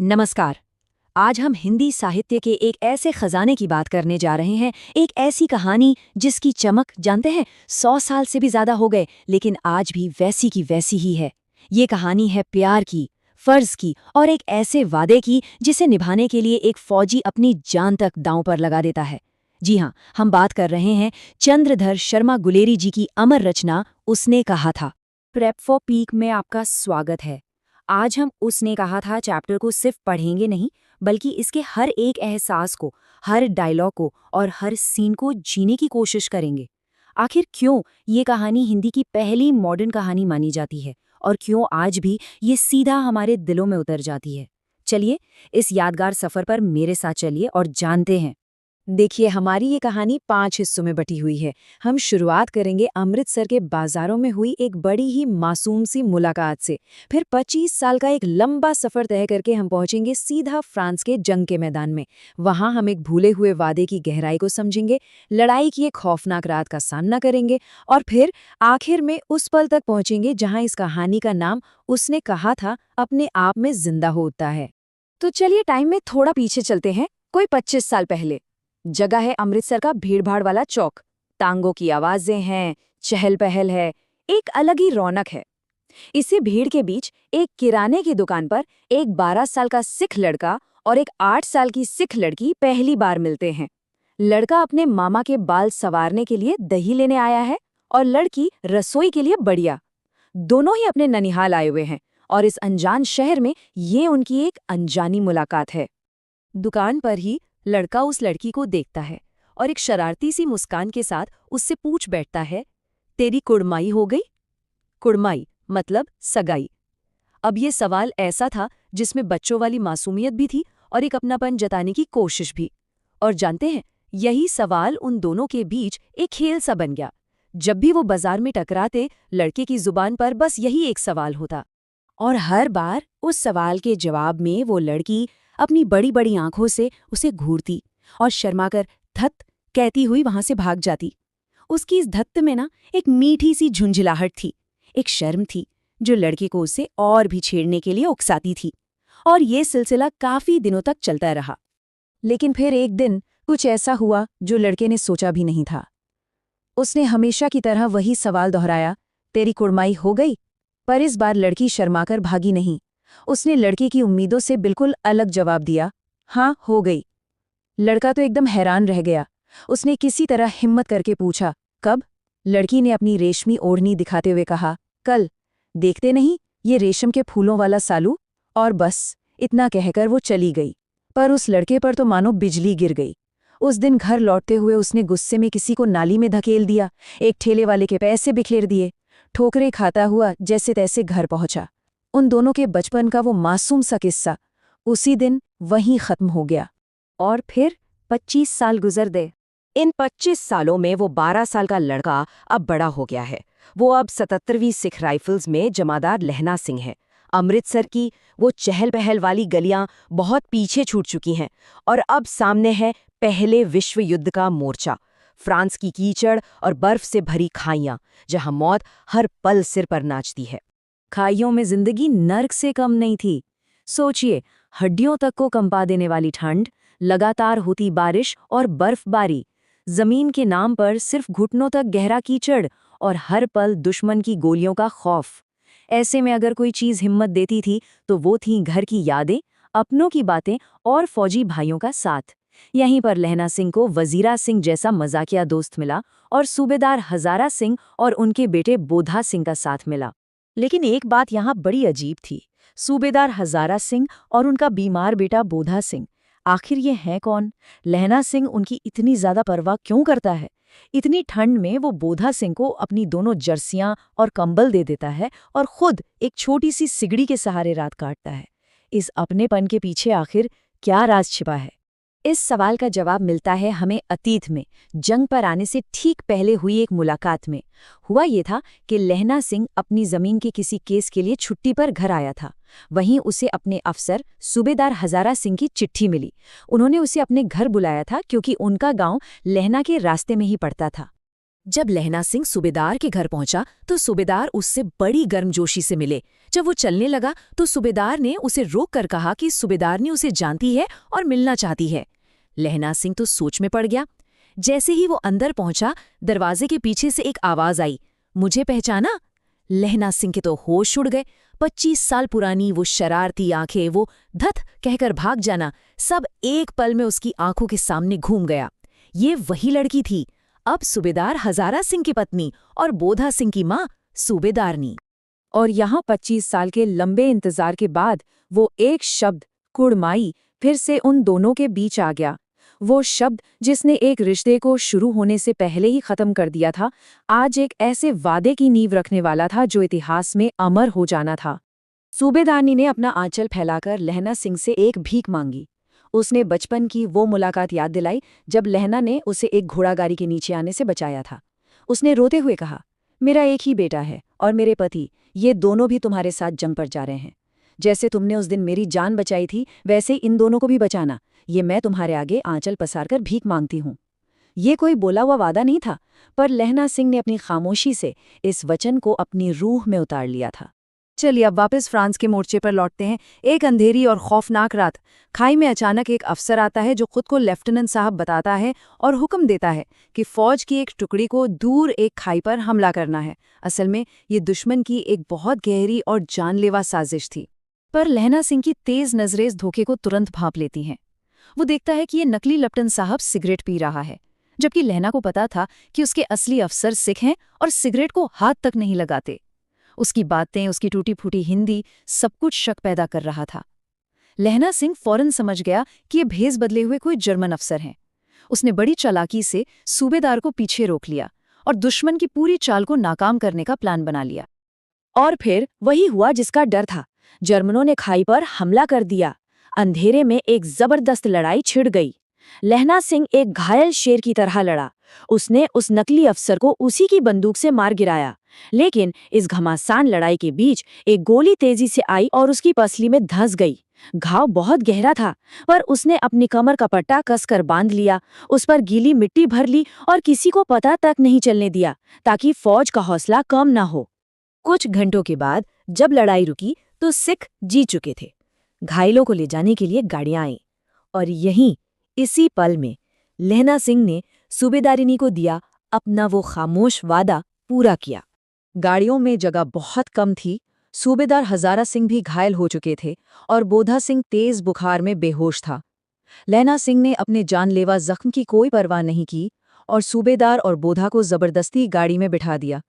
नमस्कार। आज हम हिंदी साहित्य के एक ऐसे खजाने की बात करने जा रहे हैं, एक ऐसी कहानी जिसकी चमक जानते हैं 100 साल से भी ज्यादा हो गए, लेकिन आज भी वैसी की वैसी ही है। ये कहानी है प्यार की, फर्ज की और एक ऐसे वादे की जिसे निभाने के लिए एक फौजी अपनी जान तक दांव पर लगा देता है। जी हाँ, हम बात कर रहे हैं चंद्रधर शर्मा गुलेरी जी की अमर रचना उसने कहा था। प्रेप फॉर पीक में आपका स्वागत है। आज हम उसने कहा था चैप्टर को सिर्फ पढ़ेंगे नहीं, बल्कि इसके हर एक एहसास को, हर डायलॉग को और हर सीन को जीने की कोशिश करेंगे। आखिर क्यों ये कहानी हिंदी की पहली मॉडर्न कहानी मानी जाती है और क्यों आज भी ये सीधा हमारे दिलों में उतर जाती है। चलिए इस यादगार सफर पर मेरे साथ चलिए और जानते हैं। देखिए, हमारी ये कहानी 5 हिस्सों में बटी हुई है। हम शुरुआत करेंगे अमृतसर के बाजारों में हुई एक बड़ी ही मासूम सी मुलाकात से। फिर 25 साल का एक लंबा सफर तय करके हम पहुंचेंगे सीधा फ्रांस के जंग के मैदान में। वहां हम एक भूले हुए वादे की गहराई को समझेंगे, लड़ाई की एक खौफनाक रात का सामना करेंगे और फिर आखिर में उस पल तक पहुंचेंगे जहां इस कहानी का नाम उसने कहा था अपने आप में जिंदा होता है। तो चलिए टाइम में थोड़ा पीछे चलते हैं, कोई 25 साल पहले। जगह है अमृतसर का भीड़-भाड़ वाला चौक। तांगों की आवाजें हैं, चहल-पहल है, एक अलग ही रौनक है। इसी भीड़ के बीच एक किराने की दुकान पर एक 12 साल का सिख लड़का और एक 8 साल की सिख लड़की पहली बार मिलते हैं। लड़का अपने मामा के बाल संवारने के लिए दही लेने आया है और लड़की रसोई के लिए बढ़िया। दोनों ही अपने ननिहाल आए हुए हैं और इस अनजान शहर में ये उनकी एक अनजानी मुलाकात है। दुकान पर ही लड़का उस लड़की को देखता है और एक शरारती सी मुस्कान के साथ उससे पूछ बैठता है, तेरी कुड़माई हो गई? कुड़माई मतलब सगाई। अब ये सवाल ऐसा था जिसमें बच्चों वाली मासूमियत भी थी और एक अपनापन जताने की कोशिश भी। और जानते हैं, यही सवाल उन दोनों के बीच एक खेल सा बन गया। जब भी वो बाजार में टकराते, लड़के की जुबान पर बस यही एक सवाल होता और हर बार उस सवाल के जवाब में वो लड़की अपनी बड़ी बड़ी आंखों से उसे घूरती और शर्माकर धत कहती हुई वहां से भाग जाती। उसकी इस धत्त में ना एक मीठी सी झुंझलाहट थी, एक शर्म थी जो लड़के को उसे और भी छेड़ने के लिए उकसाती थी। और ये सिलसिला काफी दिनों तक चलता रहा। लेकिन फिर एक दिन कुछ ऐसा हुआ जो लड़के ने सोचा भी नहीं था। उसने हमेशा की तरह वही सवाल दोहराया, तेरी कुड़माई हो गई? पर इस बार लड़की शर्माकर भागी नहीं। उसने लड़के की उम्मीदों से बिल्कुल अलग जवाब दिया, हाँ हो गई। लड़का तो एकदम हैरान रह गया। उसने किसी तरह हिम्मत करके पूछा, कब? लड़की ने अपनी रेशमी ओढ़नी दिखाते हुए कहा, कल। देखते नहीं, ये रेशम के फूलों वाला सालू। और बस इतना कहकर वो चली गई। पर उस लड़के पर तो मानो बिजली गिर गई। उस दिन घर लौटते हुए उसने गुस्से में किसी को नाली में धकेल दिया, एक ठेले वाले के पैसे बिखेर दिए, ठोकरें खाता हुआ जैसे तैसे घर पहुंचा। उन दोनों के बचपन का वो मासूम सा किस्सा उसी दिन वहीं खत्म हो गया। और फिर 25 साल गुजर गए। इन 25 सालों में वो 12 साल का लड़का अब बड़ा हो गया है। वो अब 77वीं सिख राइफल्स में जमादार लहना सिंह है। अमृतसर की वो चहल पहल वाली गलियां बहुत पीछे छूट चुकी हैं और अब सामने है पहले विश्व युद्ध का मोर्चा। फ्रांस की कीचड़ और बर्फ से भरी खाइयां, जहां मौत हर पल सिर पर नाचती है। खाइयों में जिंदगी नर्क से कम नहीं थी। सोचिए, हड्डियों तक को कंपा देने वाली ठंड, लगातार होती बारिश और बर्फबारी, जमीन के नाम पर सिर्फ घुटनों तक गहरा कीचड़ और हर पल दुश्मन की गोलियों का खौफ। ऐसे में अगर कोई चीज हिम्मत देती थी तो वो थी घर की यादें, अपनों की बातें और फौजी भाइयों का साथ। यहीं पर लहना सिंह को वजीरा सिंह जैसा मजाकिया दोस्त मिला और सूबेदार हजारा सिंह और उनके बेटे बोधा सिंह का साथ मिला। लेकिन एक बात यहाँ बड़ी अजीब थी, सूबेदार हजारा सिंह और उनका बीमार बेटा बोधा सिंह। आखिर ये हैं कौन? लहना सिंह उनकी इतनी ज्यादा परवाह क्यों करता है? इतनी ठंड में वो बोधा सिंह को अपनी दोनों जर्सियां और कंबल दे देता है और खुद एक छोटी सी सिगड़ी के सहारे रात काटता है। इस अपनेपन के पीछे आखिर क्या राज छिपा है? इस सवाल का जवाब मिलता है हमें अतीत में, जंग पर आने से ठीक पहले हुई एक मुलाकात में। हुआ ये था कि लहना सिंह अपनी जमीन के किसी केस के लिए छुट्टी पर घर आया था। वहीं उसे अपने अफसर सूबेदार हजारा सिंह की चिट्ठी मिली। उन्होंने उसे अपने घर बुलाया था क्योंकि उनका गांव लहना के रास्ते में ही पड़ता था। जब लहना सिंह सूबेदार के घर पहुंचा तो सूबेदार उससे बड़ी गर्मजोशी से मिले। जब वो चलने लगा तो सूबेदार ने उसे रोक कर कहा कि सूबेदारनी उसे जानती है और मिलना चाहती है। लहना सिंह तो सोच में पड़ गया। जैसे ही वो अंदर पहुंचा, दरवाजे के पीछे से एक आवाज आई, मुझे पहचाना? लहना सिंह के तो होश उड़ गए। 25 साल पुरानी वो शरारती आंखें, वो धत कहकर भाग जाना, सब एक पल में उसकी आंखों के सामने घूम गया। ये वही लड़की थी, अब सूबेदार हजारा सिंह की पत्नी और बोधा सिंह की मां सूबेदारनी। और यहाँ 25 साल के लंबे इंतजार के बाद वो एक शब्द कुड़माई फिर से उन दोनों के बीच आ गया। वो शब्द जिसने एक रिश्ते को शुरू होने से पहले ही खत्म कर दिया था, आज एक ऐसे वादे की नींव रखने वाला था जो इतिहास में अमर हो जाना था। सूबेदारनी ने अपना आंचल फैलाकर लहना सिंह से एक भीख मांगी। उसने बचपन की वो मुलाकात याद दिलाई जब लहना ने उसे एक घोड़ागाड़ी के नीचे आने से बचाया था। उसने रोते हुए कहा, मेरा एक ही बेटा है और मेरे पति, ये दोनों भी तुम्हारे साथ जंग पर जा रहे हैं। जैसे तुमने उस दिन मेरी जान बचाई थी, वैसे इन दोनों को भी बचाना। ये मैं तुम्हारे आगे आंचल पसारकर भीख मांगती हूँ। ये कोई बोला हुआ वादा नहीं था, पर लहना सिंह ने अपनी खामोशी से इस वचन को अपनी रूह में उतार लिया था। चलिए अब वापस फ्रांस के मोर्चे पर लौटते हैं। एक अंधेरी और खौफनाक रात, खाई में अचानक एक अफसर आता है जो खुद को लेफ्टिनेंट साहब बताता है और हुक्म देता है कि फौज की एक टुकड़ी को दूर एक खाई पर हमला करना है। असल में ये दुश्मन की एक बहुत गहरी और जानलेवा साजिश थी, पर लहना सिंह की तेज नजरें इस धोखे को तुरंत भांप लेती हैं। वो देखता है कि ये नकली लेफ्टिनेंट साहब सिगरेट पी रहा है, जबकि लहना को पता था कि उसके असली अफसर सिख हैं और सिगरेट को हाथ तक नहीं लगाते। उसकी बातें, उसकी टूटी फूटी हिंदी, सब कुछ शक पैदा कर रहा था। लहना सिंह फौरन समझ गया कि ये भेस बदले हुए कोई जर्मन अफसर हैं। उसने बड़ी चालाकी से सूबेदार को पीछे रोक लिया और दुश्मन की पूरी चाल को नाकाम करने का प्लान बना लिया। और फिर वही हुआ जिसका डर था। जर्मनों ने खाई पर हमला कर दिया। अंधेरे में एक जबरदस्त लड़ाई छिड़ गई। लहना सिंह एक घायल शेर की तरह लड़ा। उसने उस नकली अफसर को उसी की बंदूक से मार गिराया, लेकिन इस घमासान लड़ाई के बीच एक गोली तेजी से आई और उसकी पसली में धंस गई। घाव बहुत गहरा था, पर उसने अपनी कमर का पट्टा कसकर बांध लिया, उस पर गीली मिट्टी भर ली और किसी को पता तक नहीं चलने दिया, ताकि फौज का हौसला कम न हो। कुछ घंटों के बाद जब लड़ाई रुकी तो सिख जीत चुके थे। घायलों को ले जाने के लिए गाड़ियां आईं, और यहीं इसी पल में लहना सिंह ने सूबेदारिनी को दिया अपना वो खामोश वादा पूरा किया। गाड़ियों में जगह बहुत कम थी। सूबेदार हजारा सिंह भी घायल हो चुके थे और बोधा सिंह तेज बुखार में बेहोश था। लहना सिंह ने अपने जानलेवा जख्म की कोई परवाह नहीं की और सूबेदार और बोधा को जबरदस्ती गाड़ी में बिठा दिया।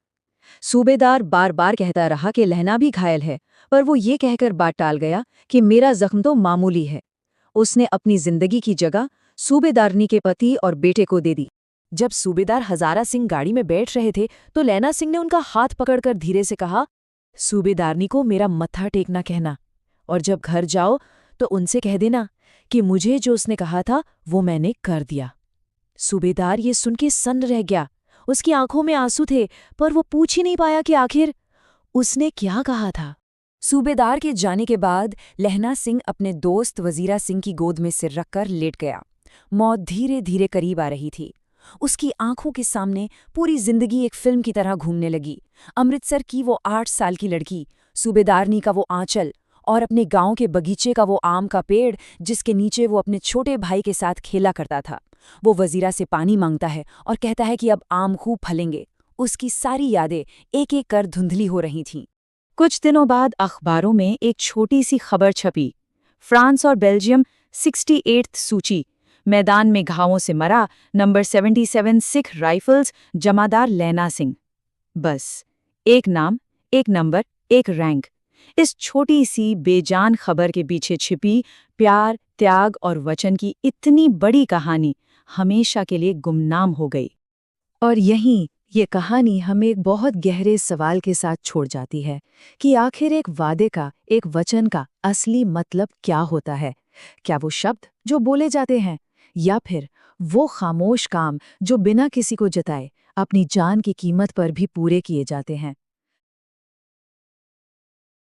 सूबेदार बार बार कहता रहा कि लहना भी घायल है, पर वो ये कहकर बात टाल गया कि मेरा जख्म तो मामूली है। उसने अपनी जिंदगी की जगह सूबेदारनी के पति और बेटे को दे दी। जब सूबेदार हजारा सिंह गाड़ी में बैठ रहे थे तो लहना सिंह ने उनका हाथ पकड़कर धीरे से कहा, सूबेदारनी को मेरा मत्था टेकना कहना, और जब घर जाओ तो उनसे कह देना कि मुझे जो उसने कहा था वो मैंने कर दिया। सूबेदार ये सुन के सन्न रह गया। उसकी आंखों में आंसू थे, पर वो पूछ ही नहीं पाया कि आखिर उसने क्या कहा था। सूबेदार के जाने के बाद लहना सिंह अपने दोस्त वजीरा सिंह की गोद में सिर रखकर लेट गया। मौत धीरे धीरे करीब आ रही थी। उसकी आंखों के सामने पूरी जिंदगी एक फिल्म की तरह घूमने लगी। अमृतसर की वो 8 साल की लड़की, सूबेदारनी का वो आंचल, और अपने गांव के बगीचे का वो आम का पेड़ जिसके नीचे वो अपने छोटे भाई के साथ खेला करता था। वो वजीरा से पानी मांगता है और कहता है कि अब आम खूब फलेंगे। उसकी सारी यादें एक एक कर धुंधली हो रही थीं। कुछ दिनों बाद अखबारों में एक छोटी सी खबर छपी, फ्रांस और बेल्जियम 68th सूची, मैदान में घावों से मरा नंबर 77 सिख राइफल्स जमादार लहना सिंह। बस एक नाम, एक नंबर, एक रैंक। इस छोटी सी बेजान खबर के पीछे छिपी प्यार, त्याग और वचन की इतनी बड़ी कहानी हमेशा के लिए गुमनाम हो गई। और यहीं ये कहानी हमें एक बहुत गहरे सवाल के साथ छोड़ जाती है कि आखिर एक वादे का, एक वचन का असली मतलब क्या होता है? क्या वो शब्द जो बोले जाते हैं, या फिर वो खामोश काम जो बिना किसी को जताए अपनी जान की कीमत पर भी पूरे किए जाते हैं?